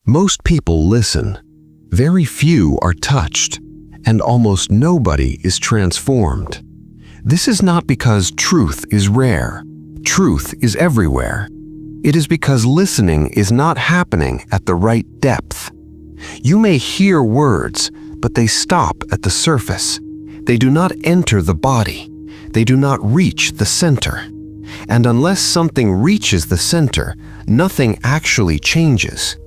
Most people listen. Very few are touched, and almost nobody is transformed. This is not because truth is rare. Truth is everywhere. It is because listening is not happening at the right depth. You may hear words, but they stop at the surface. They do not enter the body. They do not reach the center. And unless something reaches the center, nothing actually changes.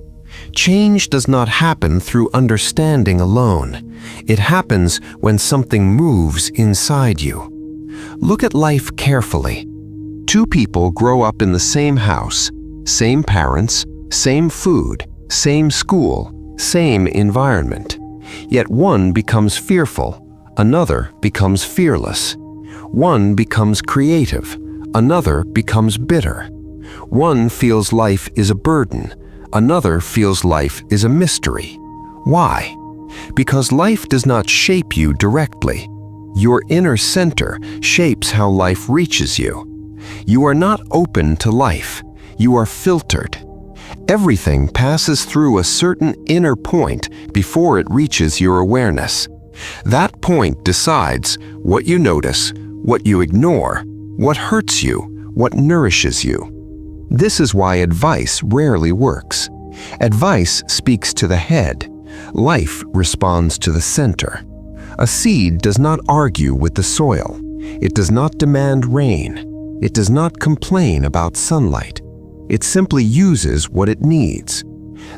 Change does not happen through understanding alone. It happens when something moves inside you. Look at life carefully. Two people grow up in the same house, same parents, same food, same school, same environment. Yet one becomes fearful, another becomes fearless. One becomes creative, another becomes bitter. One feels life is a burden, another feels life is a mystery. Why? Because life does not shape you directly. Your inner center shapes how life reaches you. You are not open to life. You are filtered. Everything passes through a certain inner point before it reaches your awareness. That point decides what you notice, what you ignore, what hurts you, what nourishes you. This is why advice rarely works. Advice speaks to the head. Life responds to the center. A seed does not argue with the soil. It does not demand rain. It does not complain about sunlight. It simply uses what it needs.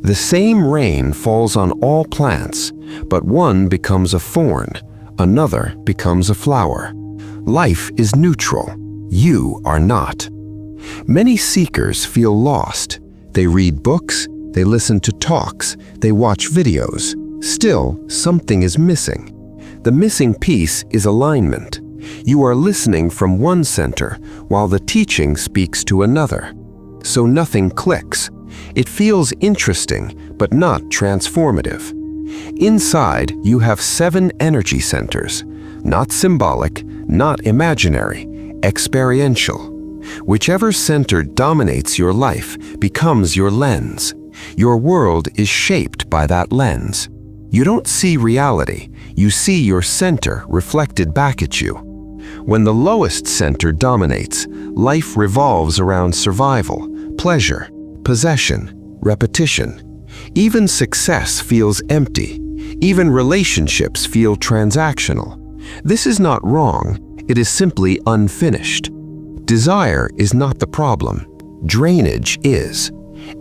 The same rain falls on all plants, but one becomes a thorn, another becomes a flower. Life is neutral. You are not. Many seekers feel lost. They read books, they listen to talks, they watch videos. Still, something is missing. The missing piece is alignment. You are listening from one center while the teaching speaks to another. So nothing clicks. It feels interesting, but not transformative. Inside, you have 7 energy centers, not symbolic, not imaginary, experiential. Whichever center dominates your life becomes your lens. Your world is shaped by that lens. You don't see reality, you see your center reflected back at you. When the lowest center dominates, life revolves around survival, pleasure, possession, repetition. Even success feels empty. Even relationships feel transactional. This is not wrong, it is simply unfinished. Desire is not the problem. Drainage is.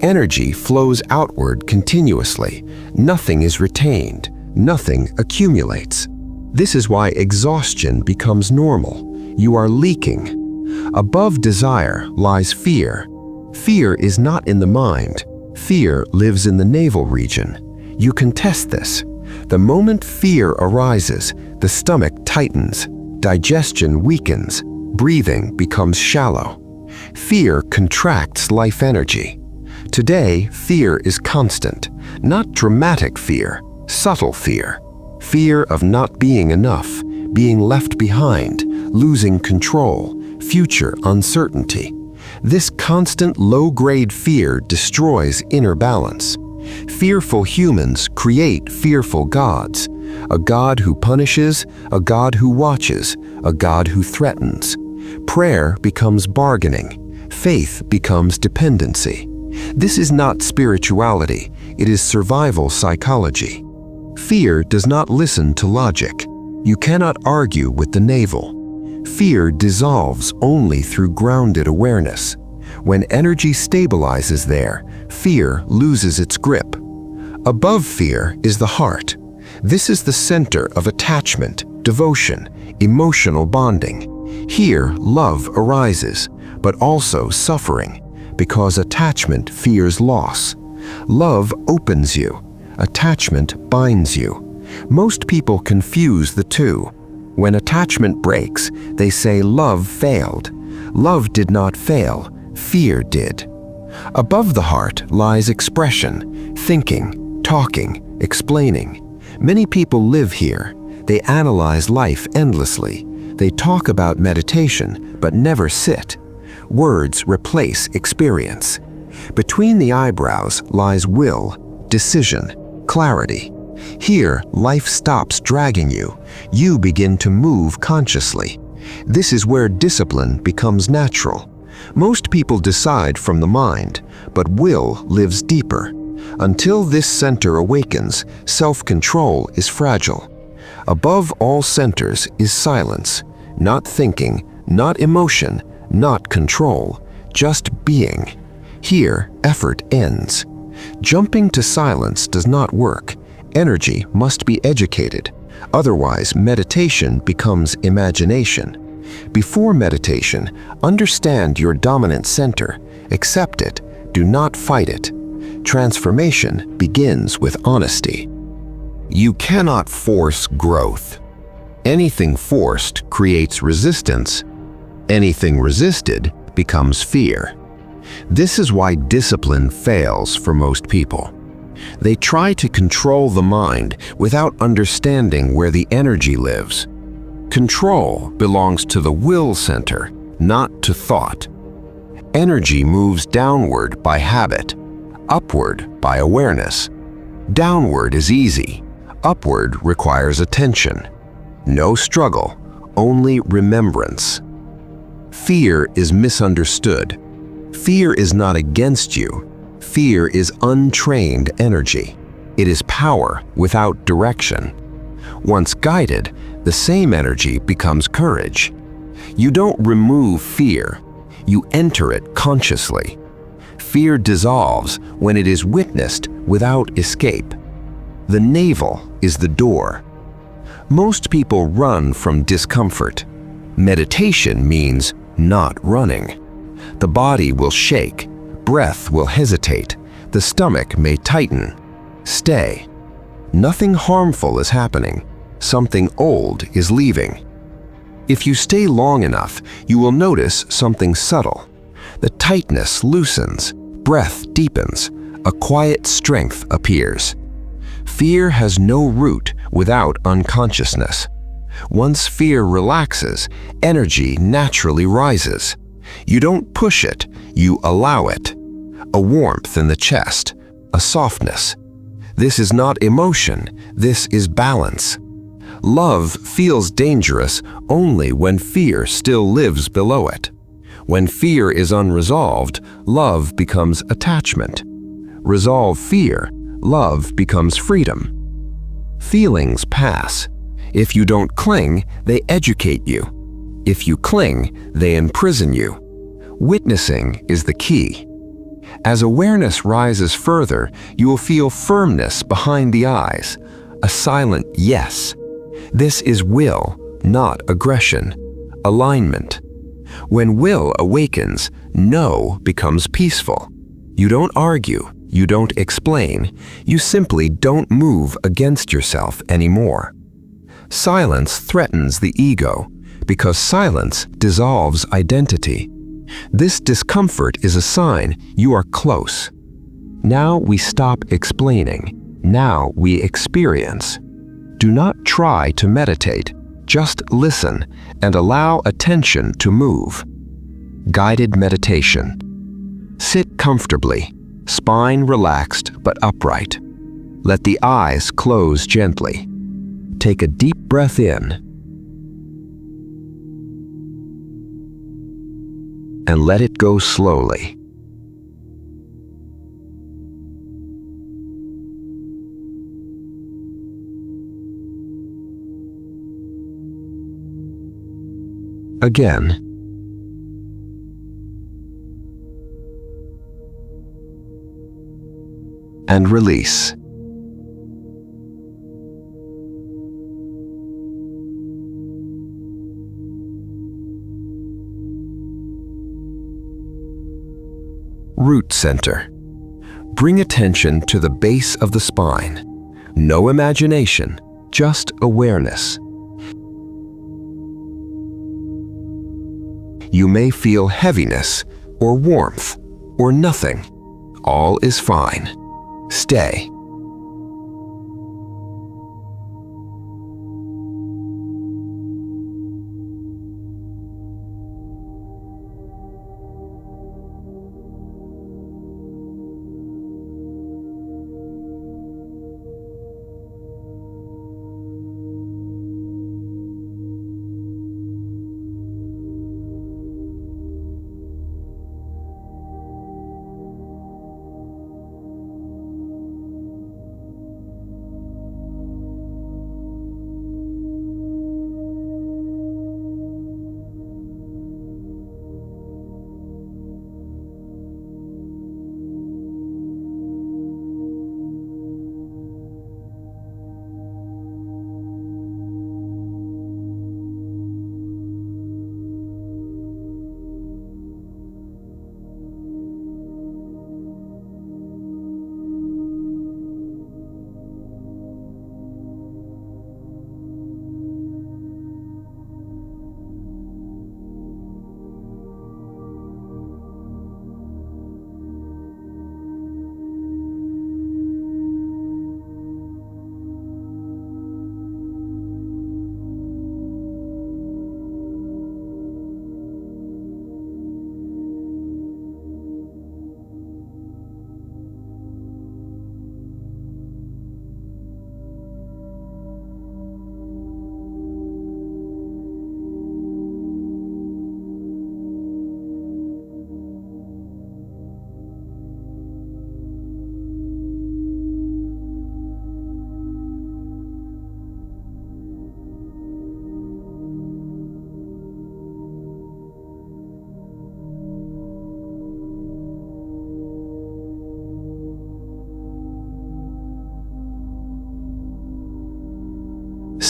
Energy flows outward continuously. Nothing is retained. Nothing accumulates. This is why exhaustion becomes normal. You are leaking. Above desire lies fear. Fear is not in the mind. Fear lives in the navel region. You can test this. The moment fear arises, the stomach tightens, digestion weakens, breathing becomes shallow. Fear contracts life energy. Today, fear is constant, not dramatic fear, subtle fear. Fear of not being enough, being left behind, losing control, future uncertainty. This constant low-grade fear destroys inner balance. Fearful humans create fearful gods. A God who punishes, a God who watches, a God who threatens. Prayer becomes bargaining. Faith becomes dependency. This is not spirituality, it is survival psychology. Fear does not listen to logic. You cannot argue with the navel. Fear dissolves only through grounded awareness. When energy stabilizes there, fear loses its grip. Above fear is the heart. This is the center of attachment, devotion, emotional bonding. Here, love arises, but also suffering, because attachment fears loss. Love opens you. Attachment binds you. Most people confuse the two. When attachment breaks, they say love failed. Love did not fail, fear did. Above the heart lies expression, thinking, talking, explaining. Many people live here. They analyze life endlessly. They talk about meditation, but never sit. Words replace experience. Between the eyebrows lies will, decision, clarity. Here, life stops dragging you. You begin to move consciously. This is where discipline becomes natural. Most people decide from the mind, but will lives deeper. Until this center awakens, self-control is fragile. Above all centers is silence, not thinking, not emotion, not control, just being. Here, effort ends. Jumping to silence does not work. Energy must be educated. Otherwise, meditation becomes imagination. Before meditation, understand your dominant center. Accept it. Do not fight it. Transformation begins with honesty. You cannot force growth. Anything forced creates resistance. Anything resisted becomes fear. This is why discipline fails for most people. They try to control the mind without understanding where the energy lives. Control belongs to the will center, not to thought. Energy moves downward by habit, upward by awareness. Downward is easy. Upward requires attention. No struggle, only remembrance. Fear is misunderstood. Fear is not against you. Fear is untrained energy. It is power without direction. Once guided, the same energy becomes courage. You don't remove fear. You enter it consciously. Fear dissolves when it is witnessed without escape. The navel is the door. Most people run from discomfort. Meditation means not running. The body will shake, breath will hesitate, the stomach may tighten. Stay. Nothing harmful is happening. Something old is leaving. If you stay long enough, you will notice something subtle. The tightness loosens, breath deepens, a quiet strength appears. Fear has no root without unconsciousness. Once fear relaxes, energy naturally rises. You don't push it, you allow it. A warmth in the chest, a softness. This is not emotion, this is balance. Love feels dangerous only when fear still lives below it. When fear is unresolved, love becomes attachment. Resolve fear, love becomes freedom. Feelings pass. If you don't cling, they educate you. If you cling, they imprison you. Witnessing is the key. As awareness rises further, you will feel firmness behind the eyes, a silent yes. This is will, not aggression, alignment. When will awakens, no becomes peaceful. You don't argue, you don't explain, you simply don't move against yourself anymore. Silence threatens the ego, because silence dissolves identity. This discomfort is a sign you are close. Now we stop explaining. Now we experience. Do not try to meditate. Just listen and allow attention to move. Guided meditation. Sit comfortably, spine relaxed but upright. Let the eyes close gently. Take a deep breath in and let it go slowly. Again. And release. Root center. Bring attention to the base of the spine. No imagination, just awareness. You may feel heaviness, or warmth, or nothing. All is fine. Stay.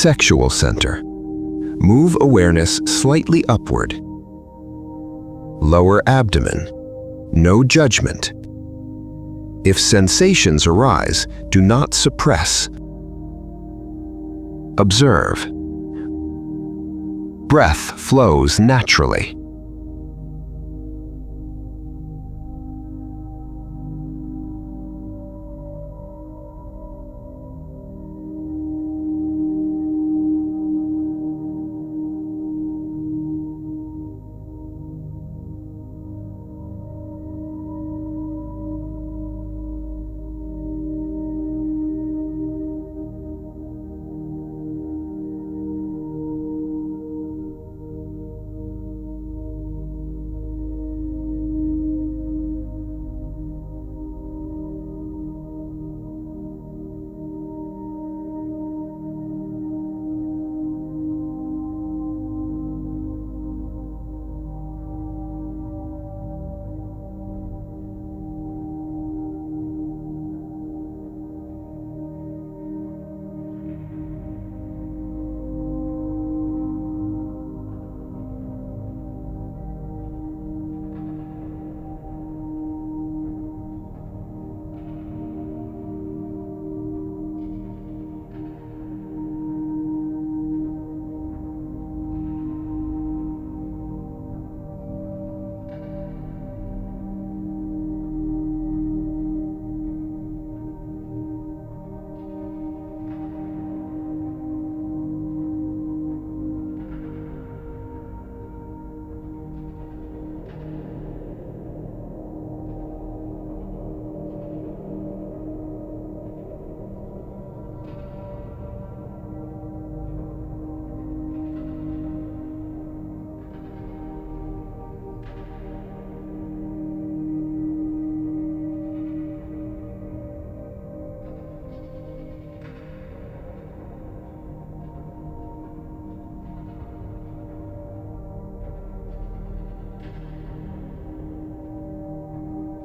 Sexual center. Move awareness slightly upward. Lower abdomen. No judgment. If sensations arise, do not suppress. Observe. Breath flows naturally.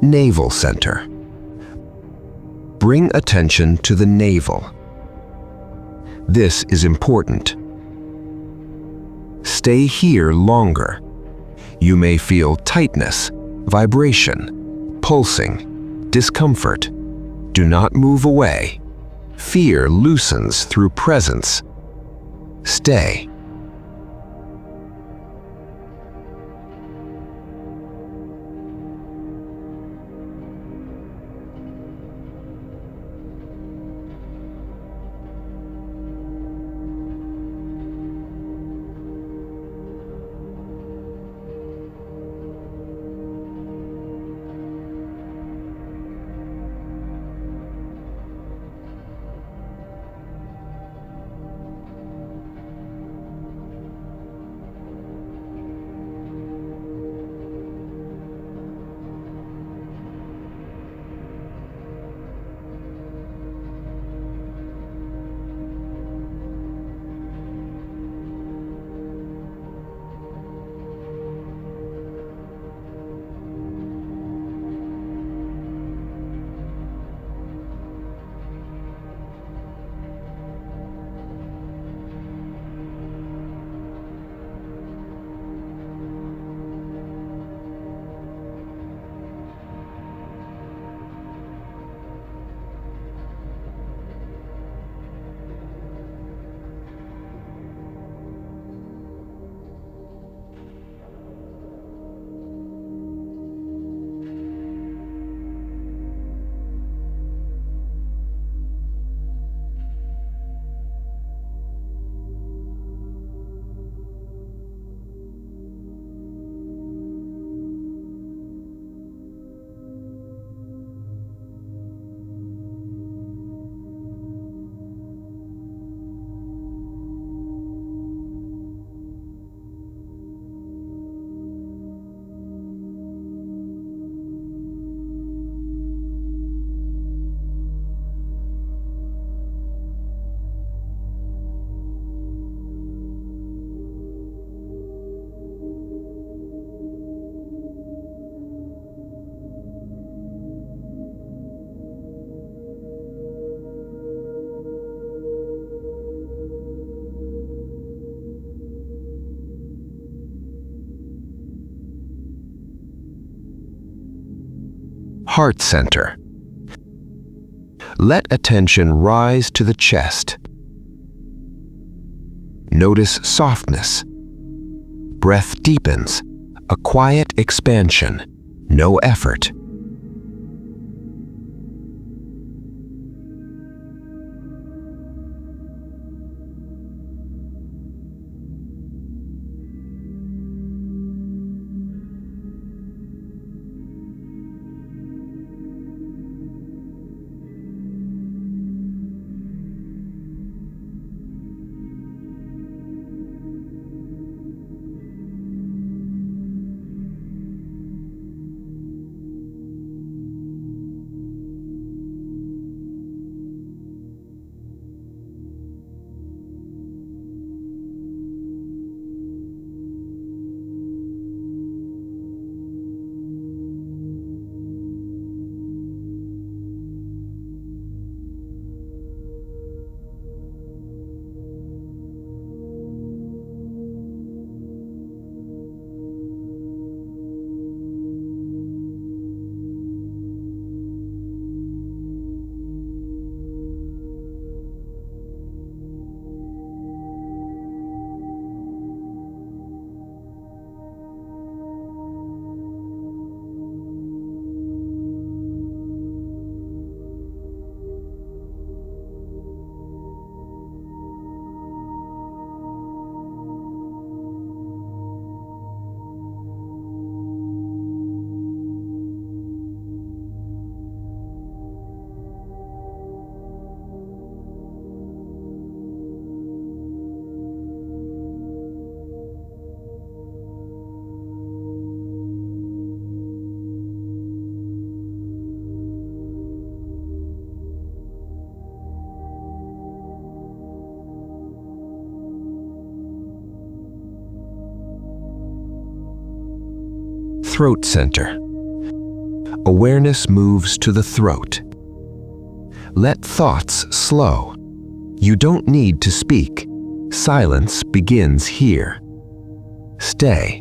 Navel center. Bring attention to the navel. This is important. Stay here longer. You may feel tightness, vibration, pulsing, discomfort. Do not move away. Fear loosens through presence. Stay. Heart center. Let attention rise to the chest. Notice softness. Breath deepens, a quiet expansion, no effort. Throat center. Awareness moves to the throat. Let thoughts slow. You don't need to speak. Silence begins here. Stay.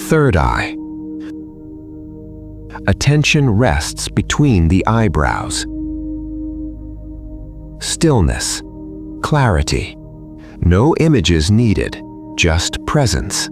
Third eye. Attention rests between the eyebrows. Stillness, clarity. No images needed, just presence.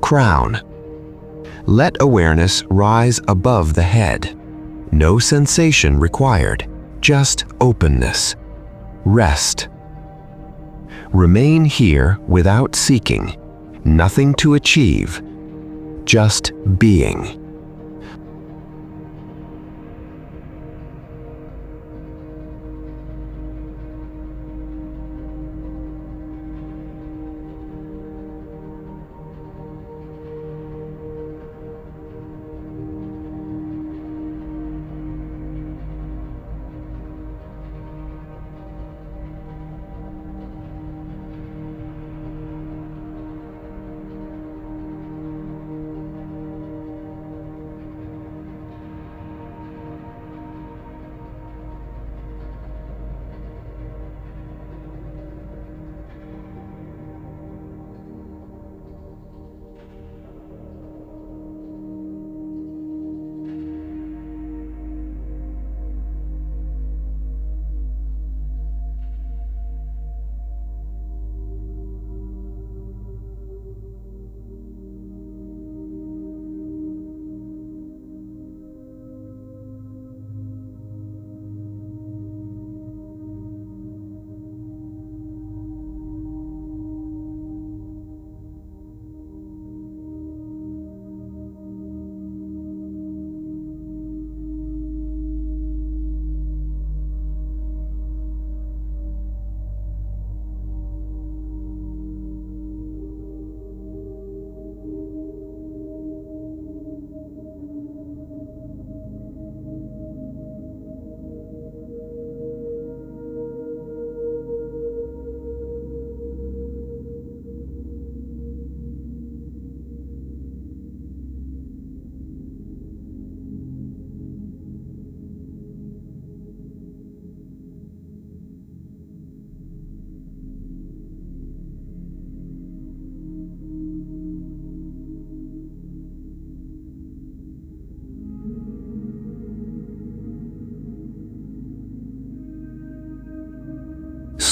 crown. Let awareness rise above the head. No sensation required, just openness. Rest. Remain here without seeking, nothing to achieve, just being.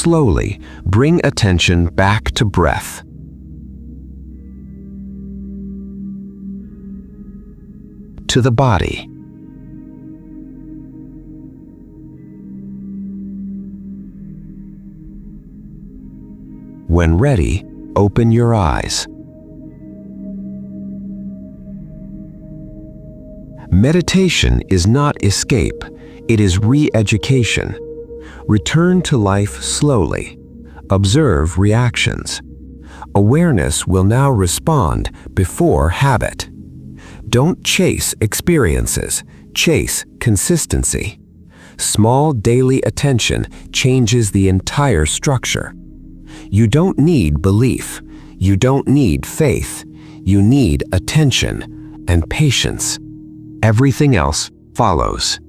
Slowly, bring attention back to breath. To the body. When ready, open your eyes. Meditation is not escape, it is re-education. Return to life slowly. Observe reactions. Awareness will now respond before habit. Don't chase experiences, chase consistency. Small daily attention changes the entire structure. You don't need belief. You don't need faith. You need attention and patience. Everything else follows.